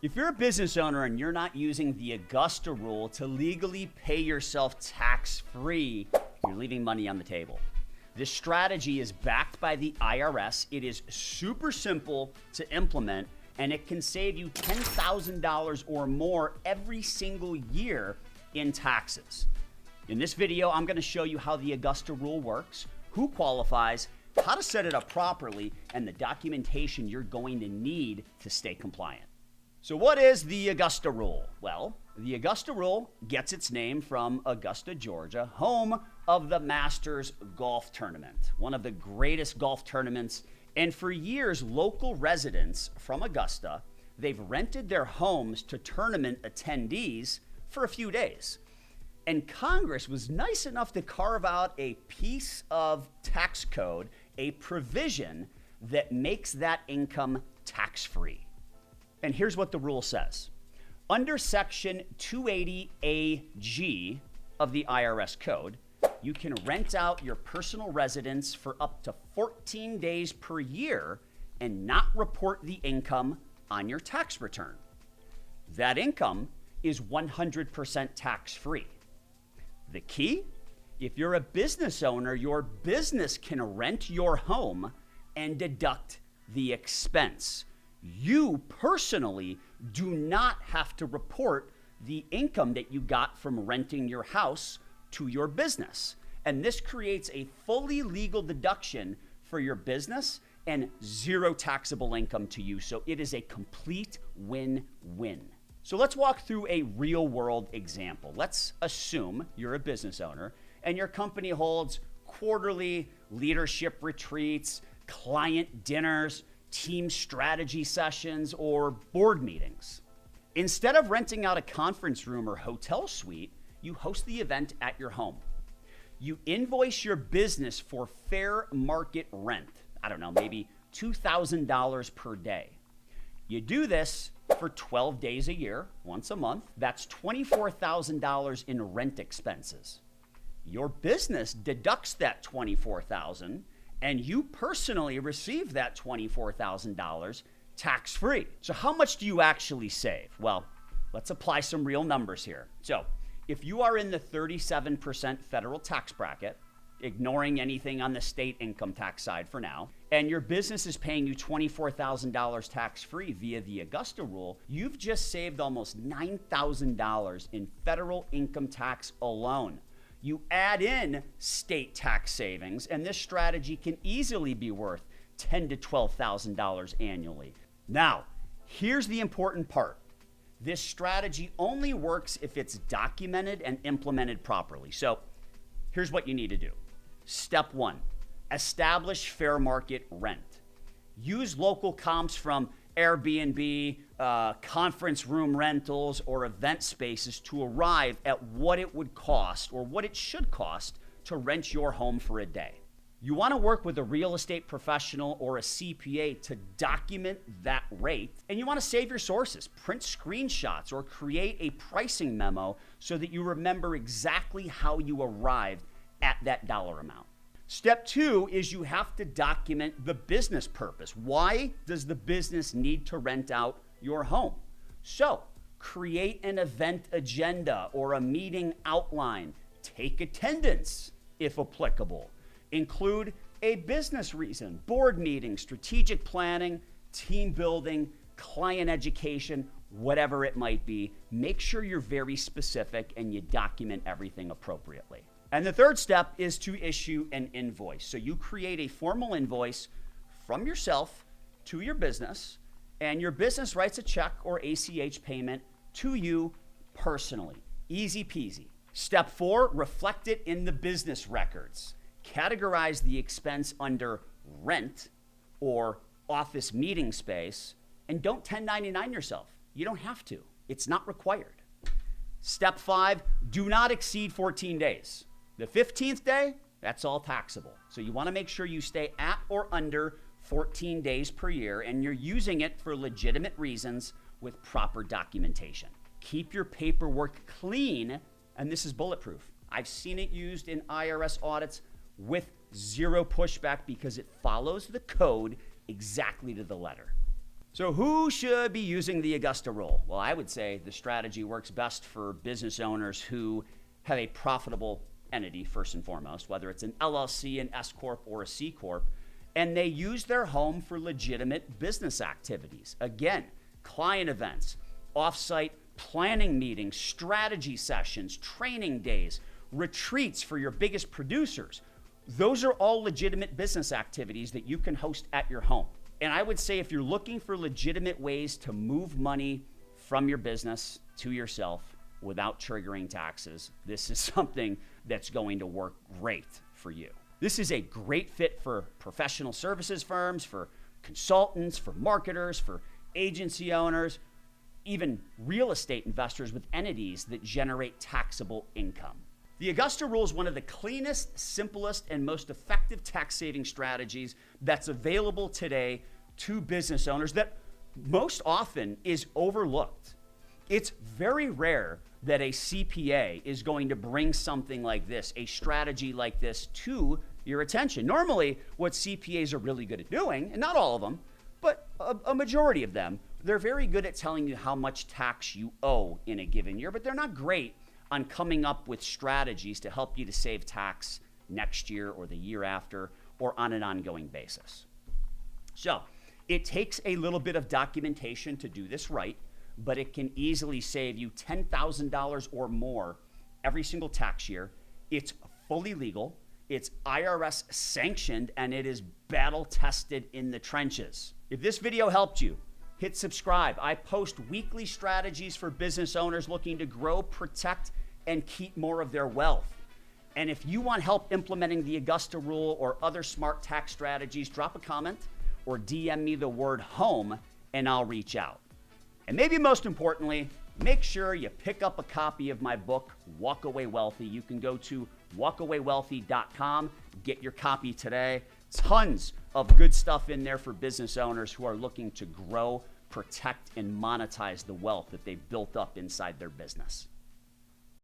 If you're a business owner and you're not using the Augusta Rule to legally pay yourself tax-free, you're leaving money on the table. This strategy is backed by the IRS. It is super simple to implement, and it can save you $10,000 or more every single year in taxes. In this video, I'm going to show you how the Augusta Rule works, who qualifies, how to set it up properly, and the documentation you're going to need to stay compliant. So what is the Augusta Rule? Well, the Augusta Rule gets its name from Augusta, Georgia, home of the Masters Golf Tournament, one of the greatest golf tournaments. And for years, local residents from Augusta, they've rented their homes to tournament attendees for a few days. And Congress was nice enough to carve out a piece of tax code, a provision that makes that income tax-free. And here's what the rule says. Under Section 280AG of the IRS code, you can rent out your personal residence for up to 14 days per year and not report the income on your tax return. That income is 100% tax-free. The key? If you're a business owner, your business can rent your home and deduct the expense. You personally do not have to report the income that you got from renting your house to your business. And this creates a fully legal deduction for your business and zero taxable income to you. So it is a complete win-win. So let's walk through a real world example. Let's assume you're a business owner and your company holds quarterly leadership retreats, client dinners, team strategy sessions, or board meetings. Instead of renting out a conference room or hotel suite, you host the event at your home. You invoice your business for fair market rent. I don't know, maybe $2,000 per day. You do this for 12 days a year, once a month. That's $24,000 in rent expenses. Your business deducts that $24,000, and you personally receive that $24,000 tax-free. So how much do you actually save? Well, let's apply some real numbers here. So if you are in the 37% federal tax bracket, ignoring anything on the state income tax side for now, and your business is paying you $24,000 tax-free via the Augusta Rule, you've just saved almost $9,000 in federal income tax alone. You add in state tax savings, and this strategy can easily be worth $10,000 to $12,000 annually. Now, here's the important part. This strategy only works if it's documented and implemented properly. So here's what you need to do. Step 1, establish fair market rent. Use local comps from Airbnb, conference room rentals, or event spaces to arrive at what it would cost or what it should cost to rent your home for a day. You want to work with a real estate professional or a CPA to document that rate, and you want to save your sources, print screenshots, or create a pricing memo so that you remember exactly how you arrived at that dollar amount. Step 2 is you have to document the business purpose. Why does the business need to rent out your home? So, create an event agenda or a meeting outline. Take attendance, if applicable. Include a business reason, board meeting, strategic planning, team building, client education, whatever it might be. Make sure you're very specific and you document everything appropriately. And the third step is to issue an invoice. So you create a formal invoice from yourself to your business, and your business writes a check or ACH payment to you personally. Easy peasy. Step 4, reflect it in the business records. Categorize the expense under rent or office meeting space, and don't 1099 yourself. You don't have to. It's not required. Step 5, do not exceed 14 days. The 15th day, that's all taxable. So you want to make sure you stay at or under 14 days per year, and you're using it for legitimate reasons with proper documentation. Keep your paperwork clean, and this is bulletproof. I've seen it used in IRS audits with zero pushback because it follows the code exactly to the letter. So who should be using the Augusta Rule? Well, I would say the strategy works best for business owners who have a profitable entity, first and foremost, whether it's an LLC, an S Corp, or a C Corp, and they use their home for legitimate business activities. Again, client events, offsite planning meetings, strategy sessions, training days, retreats for your biggest producers. Those are all legitimate business activities that you can host at your home. And I would say if you're looking for legitimate ways to move money from your business to yourself without triggering taxes, this is something that's going to work great for you. This is a great fit for professional services firms, for consultants, for marketers, for agency owners, even real estate investors with entities that generate taxable income. The Augusta Rule is one of the cleanest, simplest, and most effective tax-saving strategies that's available today to business owners that most often is overlooked. It's very rare that a CPA is going to bring something like this, a strategy like this, to your attention. Normally, what CPAs are really good at doing, and not all of them, but a majority of them, they're very good at telling you how much tax you owe in a given year, but they're not great on coming up with strategies to help you to save tax next year or the year after or on an ongoing basis. So it takes a little bit of documentation to do this right, but it can easily save you $10,000 or more every single tax year. It's fully legal, it's IRS sanctioned, and it is battle tested in the trenches. If this video helped you, hit subscribe. I post weekly strategies for business owners looking to grow, protect, and keep more of their wealth. And if you want help implementing the Augusta Rule or other smart tax strategies, drop a comment or DM me the word home and I'll reach out. And maybe most importantly, make sure you pick up a copy of my book, Walk Away Wealthy. You can go to walkawaywealthy.com, get your copy today. Tons of good stuff in there for business owners who are looking to grow, protect, and monetize the wealth that they've built up inside their business.